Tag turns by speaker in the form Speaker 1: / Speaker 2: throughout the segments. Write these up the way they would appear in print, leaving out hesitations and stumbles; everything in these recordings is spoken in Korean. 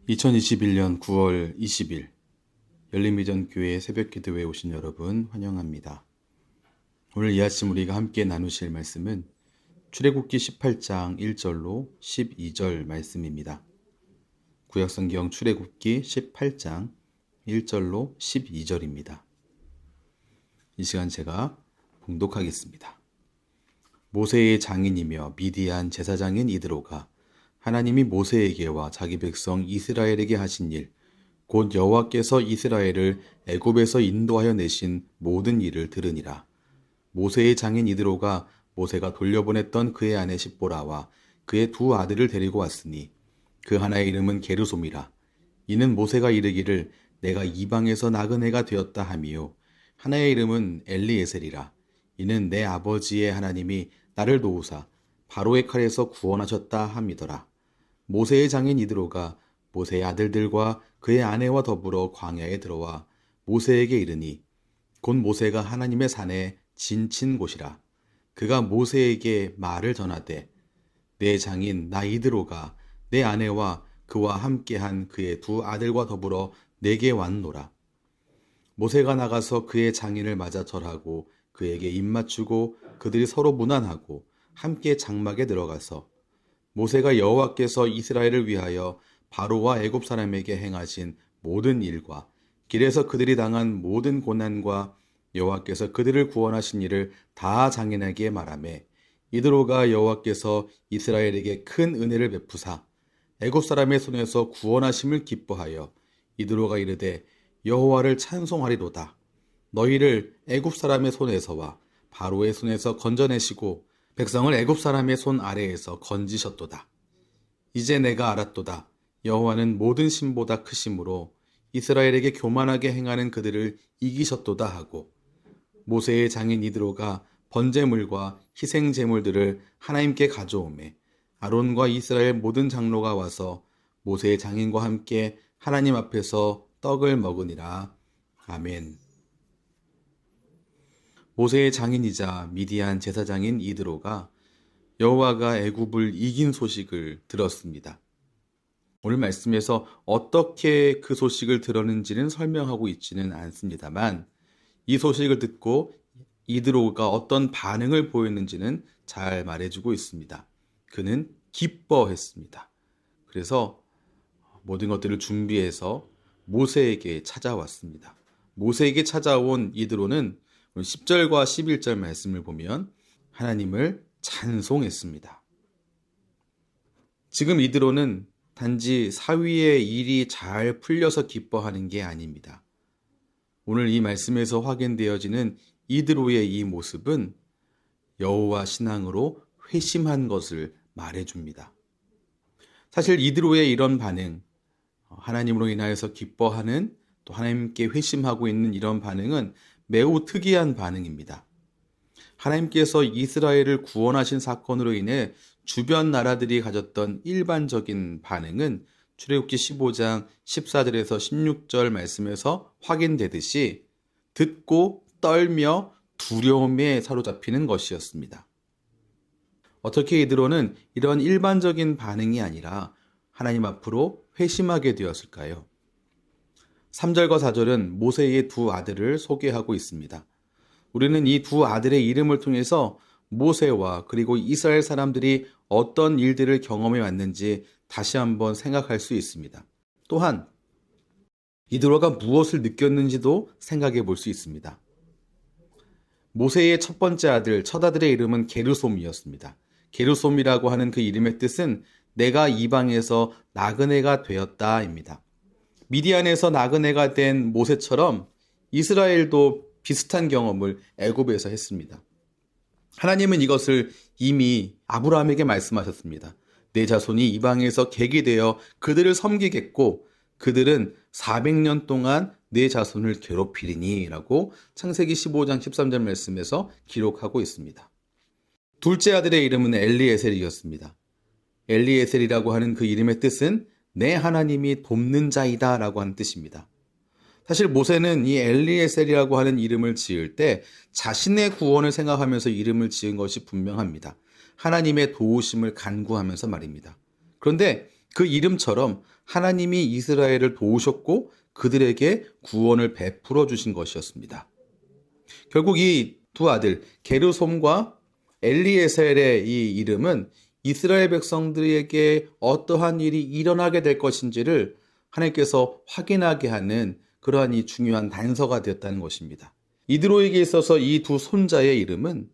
Speaker 1: 2021년 9월 20일 열린비전교회 새벽기도회에 오신 여러분 환영합니다. 오늘 이 아침 우리가 함께 나누실 말씀은 출애굽기 18장 1절로 12절 말씀입니다. 구약성경 출애굽기 18장 1절로 12절입니다. 이 시간 제가 봉독하겠습니다. 모세의 장인이며 미디안 제사장인 이드로가 하나님이 모세에게와 자기 백성 이스라엘에게 하신 일, 곧 여호와께서 이스라엘을 애굽에서 인도하여 내신 모든 일을 들으니라. 모세의 장인 이드로가 모세가 돌려보냈던 그의 아내 십보라와 그의 두 아들을 데리고 왔으니 그 하나의 이름은 게르솜이라. 이는 모세가 이르기를 내가 이방에서 나그네가 되었다 하미요. 하나의 이름은 엘리에셀이라. 이는 내 아버지의 하나님이 나를 도우사 바로의 칼에서 구원하셨다 함이더라. 모세의 장인 이드로가 모세의 아들들과 그의 아내와 더불어 광야에 들어와 모세에게 이르니 곧 모세가 하나님의 산에 진친 곳이라. 그가 모세에게 말을 전하되 내 장인 나 이드로가 내 아내와 그와 함께한 그의 두 아들과 더불어 내게 왔노라. 모세가 나가서 그의 장인을 맞아 절하고 그에게 입맞추고 그들이 서로 문안하고 함께 장막에 들어가서 모세가 여호와께서 이스라엘을 위하여 바로와 애굽 사람에게 행하신 모든 일과 길에서 그들이 당한 모든 고난과 여호와께서 그들을 구원하신 일을 다 장인에게 말하매 이드로가 여호와께서 이스라엘에게 큰 은혜를 베푸사 애굽 사람의 손에서 구원하심을 기뻐하여 이드로가 이르되 여호와를 찬송하리로다. 너희를 애굽 사람의 손에서와 바로의 손에서 건져내시고 백성을 애굽 사람의 손 아래에서 건지셨도다. 이제 내가 알았도다. 여호와는 모든 신보다 크심으로 이스라엘에게 교만하게 행하는 그들을 이기셨도다 하고 모세의 장인 이드로가 번제물과 희생 제물들을 하나님께 가져오매 아론과 이스라엘 모든 장로가 와서 모세의 장인과 함께 하나님 앞에서 떡을 먹으니라. 아멘. 모세의 장인이자 미디안 제사장인 이드로가 여호와가 애굽을 이긴 소식을 들었습니다. 오늘 말씀에서 어떻게 그 소식을 들었는지는 설명하고 있지는 않습니다만 이 소식을 듣고 이드로가 어떤 반응을 보였는지는 잘 말해주고 있습니다. 그는 기뻐했습니다. 그래서 모든 것들을 준비해서 모세에게 찾아왔습니다. 모세에게 찾아온 이드로는 10절과 11절 말씀을 보면 하나님을 찬송했습니다. 지금 이드로는 단지 사위의 일이 잘 풀려서 기뻐하는 게 아닙니다. 오늘 이 말씀에서 확인되어지는 이드로의 이 모습은 여호와 신앙으로 회심한 것을 말해줍니다. 사실 이드로의 이런 반응, 하나님으로 인하여서 기뻐하는 또 하나님께 회심하고 있는 이런 반응은 매우 특이한 반응입니다. 하나님께서 이스라엘을 구원하신 사건으로 인해 주변 나라들이 가졌던 일반적인 반응은 출애굽기 15장 14절에서 16절 말씀에서 확인되듯이 듣고 떨며 두려움에 사로잡히는 것이었습니다. 어떻게 이드로는 이런 일반적인 반응이 아니라 하나님 앞으로 회심하게 되었을까요? 3절과 4절은 모세의 두 아들을 소개하고 있습니다. 우리는 이 두 아들의 이름을 통해서 모세와 그리고 이스라엘 사람들이 어떤 일들을 경험해 왔는지 다시 한번 생각할 수 있습니다. 또한 이드로가 무엇을 느꼈는지도 생각해 볼 수 있습니다. 모세의 첫 번째 아들, 첫 아들의 이름은 게르솜이었습니다. 게르솜이라고 하는 그 이름의 뜻은 내가 이방에서 나그네가 되었다입니다. 미디안에서 나그네가 된 모세처럼 이스라엘도 비슷한 경험을 애굽에서 했습니다. 하나님은 이것을 이미 아브라함에게 말씀하셨습니다. 내 자손이 이방에서 객이 되어 그들을 섬기겠고 그들은 400년 동안 내 자손을 괴롭히리니 라고 창세기 15장 13절 말씀에서 기록하고 있습니다. 둘째 아들의 이름은 엘리에셀이었습니다. 엘리에셀이라고 하는 그 이름의 뜻은 내 하나님이 돕는 자이다 라고 하는 뜻입니다. 사실 모세는 이 엘리에셀이라고 하는 이름을 지을 때 자신의 구원을 생각하면서 이름을 지은 것이 분명합니다. 하나님의 도우심을 간구하면서 말입니다. 그런데 그 이름처럼 하나님이 이스라엘을 도우셨고 그들에게 구원을 베풀어 주신 것이었습니다. 결국 이 두 아들 게르솜과 엘리에셀의 이 이름은 이스라엘 백성들에게 어떠한 일이 일어나게 될 것인지를 하나님께서 확인하게 하는 그러한 이 중요한 단서가 되었다는 것입니다. 이드로에게 있어서 이 두 손자의 이름은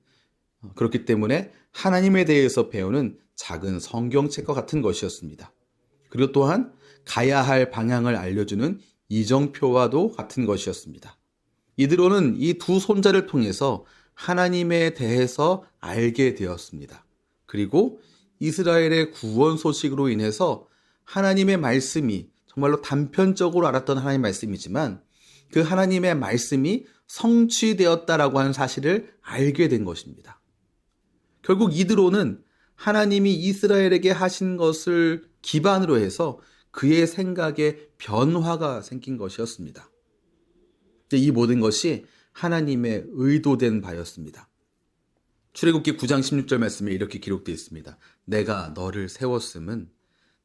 Speaker 1: 그렇기 때문에 하나님에 대해서 배우는 작은 성경책과 같은 것이었습니다. 그리고 또한 가야 할 방향을 알려주는 이정표와도 같은 것이었습니다. 이드로는 이 두 손자를 통해서 하나님에 대해서 알게 되었습니다. 그리고 이스라엘의 구원 소식으로 인해서 하나님의 말씀이 정말로 단편적으로 알았던 하나님의 말씀이지만 그 하나님의 말씀이 성취되었다라고 하는 사실을 알게 된 것입니다. 결국 이드로는 하나님이 이스라엘에게 하신 것을 기반으로 해서 그의 생각에 변화가 생긴 것이었습니다. 이 모든 것이 하나님의 의도된 바였습니다. 출애굽기 9장 16절 말씀에 이렇게 기록되어 있습니다. 내가 너를 세웠음은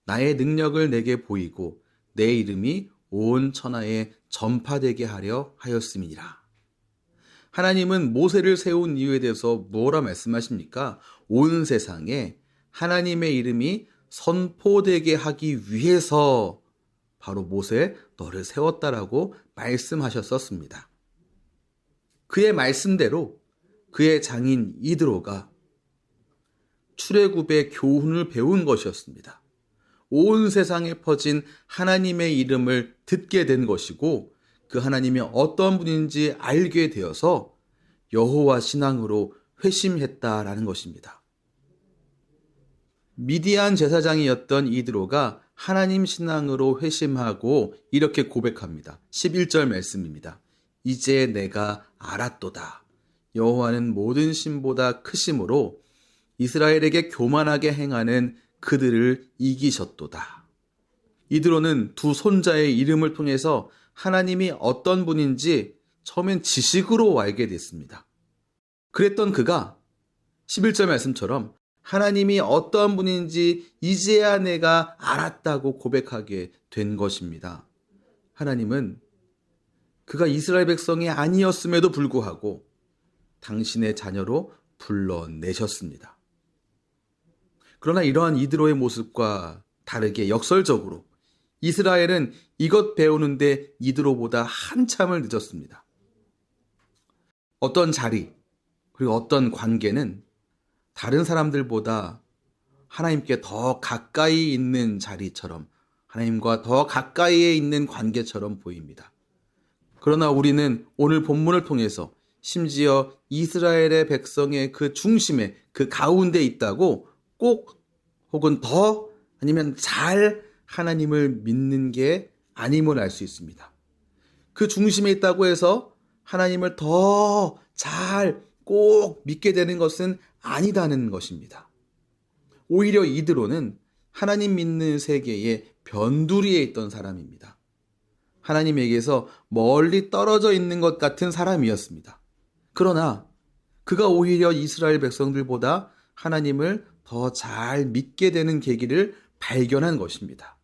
Speaker 1: 나의 능력을 내게 보이고 내 이름이 온 천하에 전파되게 하려 하였음이니라. 하나님은 모세를 세운 이유에 대해서 뭐라 말씀하십니까? 온 세상에 하나님의 이름이 선포되게 하기 위해서 바로 모세 너를 세웠다라고 말씀하셨었습니다. 그의 말씀대로 그의 장인 이드로가 출애굽의 교훈을 배운 것이었습니다. 온 세상에 퍼진 하나님의 이름을 듣게 된 것이고 그 하나님이 어떤 분인지 알게 되어서 여호와 신앙으로 회심했다라는 것입니다. 미디안 제사장이었던 이드로가 하나님 신앙으로 회심하고 이렇게 고백합니다. 11절 말씀입니다. 이제 내가 알았도다. 여호와는 모든 신보다 크심으로 이스라엘에게 교만하게 행하는 그들을 이기셨도다. 이드로는 두 손자의 이름을 통해서 하나님이 어떤 분인지 처음엔 지식으로 알게 됐습니다. 그랬던 그가 11절 말씀처럼 하나님이 어떠한 분인지 이제야 내가 알았다고 고백하게 된 것입니다. 하나님은 그가 이스라엘 백성이 아니었음에도 불구하고 당신의 자녀로 불러내셨습니다. 그러나 이러한 이드로의 모습과 다르게 역설적으로 이스라엘은 이것 배우는데 이드로보다 한참을 늦었습니다. 어떤 자리 그리고 어떤 관계는 다른 사람들보다 하나님께 더 가까이 있는 자리처럼 하나님과 더 가까이에 있는 관계처럼 보입니다. 그러나 우리는 오늘 본문을 통해서 심지어 이스라엘의 백성의 그 중심에 그 가운데 있다고 꼭 혹은 더 아니면 잘 하나님을 믿는 게 아님을 알 수 있습니다. 그 중심에 있다고 해서 하나님을 더 잘 꼭 믿게 되는 것은 아니다는 것입니다. 오히려 이드로는 하나님 믿는 세계의 변두리에 있던 사람입니다. 하나님에게서 멀리 떨어져 있는 것 같은 사람이었습니다. 그러나 그가 오히려 이스라엘 백성들보다 하나님을 더 잘 믿게 되는 계기를 발견한 것입니다.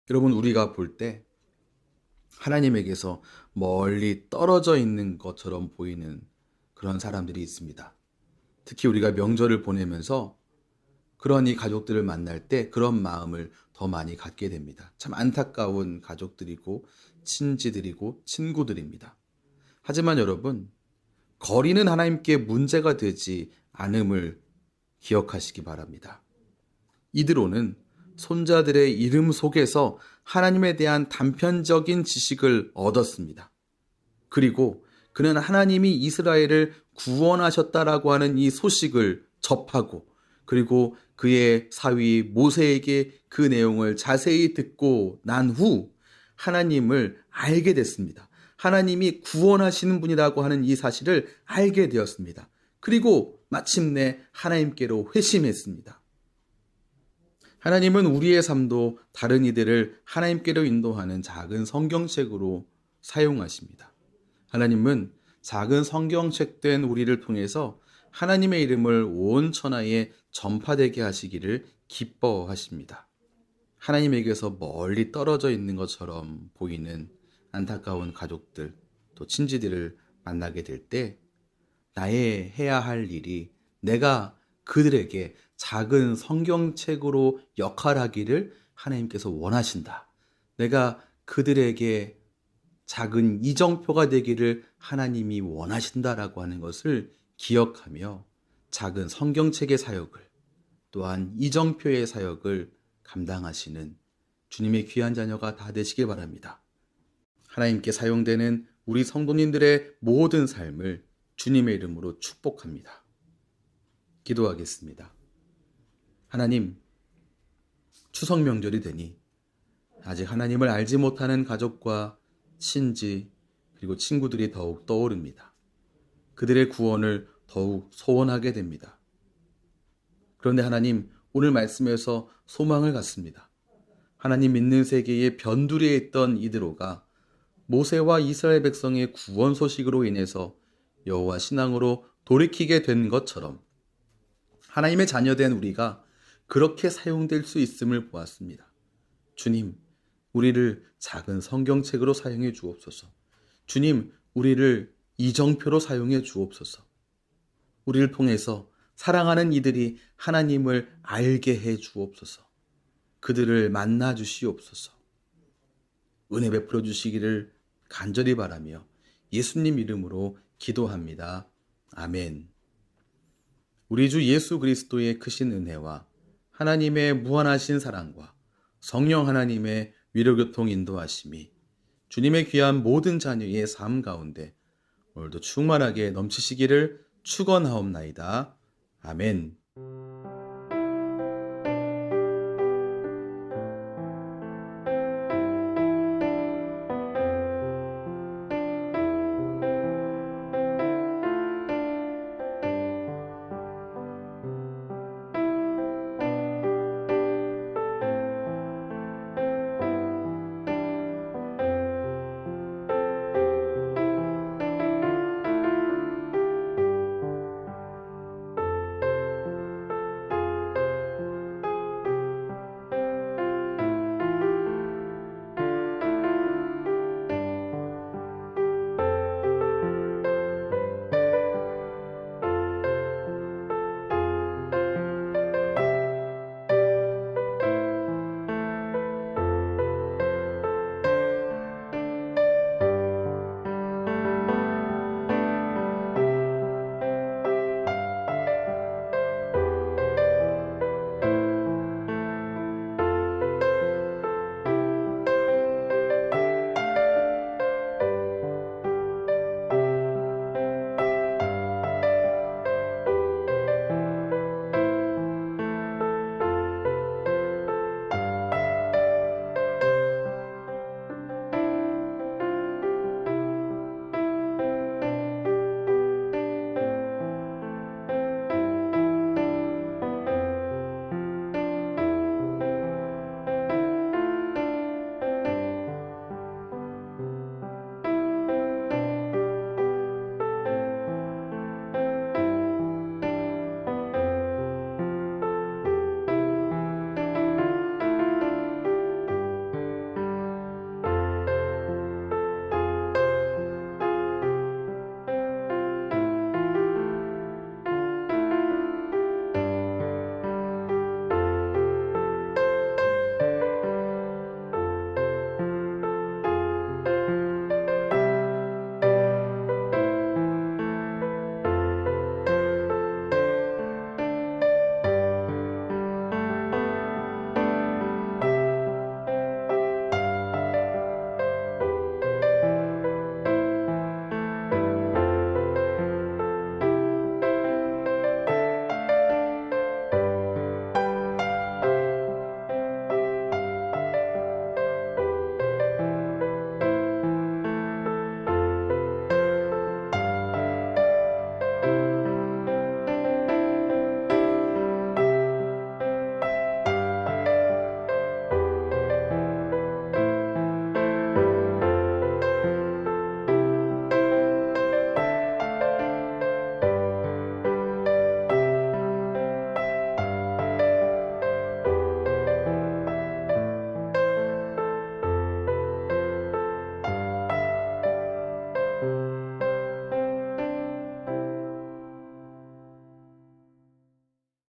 Speaker 1: 여러분, 우리가 볼 때 하나님에게서 멀리 떨어져 있는 것처럼 보이는 그런 사람들이 있습니다. 특히 우리가 명절을 보내면서 그런 이 가족들을 만날 때 그런 마음을 더 많이 갖게 됩니다. 참 안타까운 가족들이고 친지들이고 친구들입니다. 하지만 여러분, 거리는 하나님께 문제가 되지 않음을 기억하시기 바랍니다. 이드로는 손자들의 이름 속에서 하나님에 대한 단편적인 지식을 얻었습니다. 그리고 그는 하나님이 이스라엘을 구원하셨다라고 하는 이 소식을 접하고 그리고 그의 사위 모세에게 그 내용을 자세히 듣고 난 후 하나님을 알게 됐습니다. 하나님이 구원하시는 분이라고 하는 이 사실을 알게 되었습니다. 그리고 마침내 하나님께로 회심했습니다. 하나님은 우리의 삶도 다른 이들을 하나님께로 인도하는 작은 성경책으로 사용하십니다. 하나님은 작은 성경책 된 우리를 통해서 하나님의 이름을 온 천하에 전파되게 하시기를 기뻐하십니다. 하나님에게서 멀리 떨어져 있는 것처럼 보이는 안타까운 가족들, 또 친지들을 만나게 될 때 나의 해야 할 일이 내가 그들에게 작은 성경책으로 역할하기를 하나님께서 원하신다. 내가 그들에게 작은 이정표가 되기를 하나님이 원하신다라고 하는 것을 기억하며 작은 성경책의 사역을 또한 이정표의 사역을 감당하시는 주님의 귀한 자녀가 다 되시길 바랍니다. 하나님께 사용되는 우리 성도님들의 모든 삶을 주님의 이름으로 축복합니다. 기도하겠습니다. 하나님, 추석 명절이 되니 아직 하나님을 알지 못하는 가족과 친지 그리고 친구들이 더욱 떠오릅니다. 그들의 구원을 더욱 소원하게 됩니다. 그런데 하나님, 오늘 말씀에서 소망을 갖습니다. 하나님 믿는 세계의 변두리에 있던 이드로가 모세와 이스라엘 백성의 구원 소식으로 인해서 여호와 신앙으로 돌이키게 된 것처럼 하나님의 자녀된 우리가 그렇게 사용될 수 있음을 보았습니다. 주님, 우리를 작은 성경책으로 사용해 주옵소서. 주님, 우리를 이정표로 사용해 주옵소서. 우리를 통해서 사랑하는 이들이 하나님을 알게 해 주옵소서. 그들을 만나 주시옵소서. 은혜 베풀어 주시기를 간절히 바라며 예수님 이름으로 기도합니다. 아멘. 우리 주 예수 그리스도의 크신 은혜와 하나님의 무한하신 사랑과 성령 하나님의 위로교통 인도하심이 주님의 귀한 모든 자녀의 삶 가운데 오늘도 충만하게 넘치시기를 축원하옵나이다. 아멘.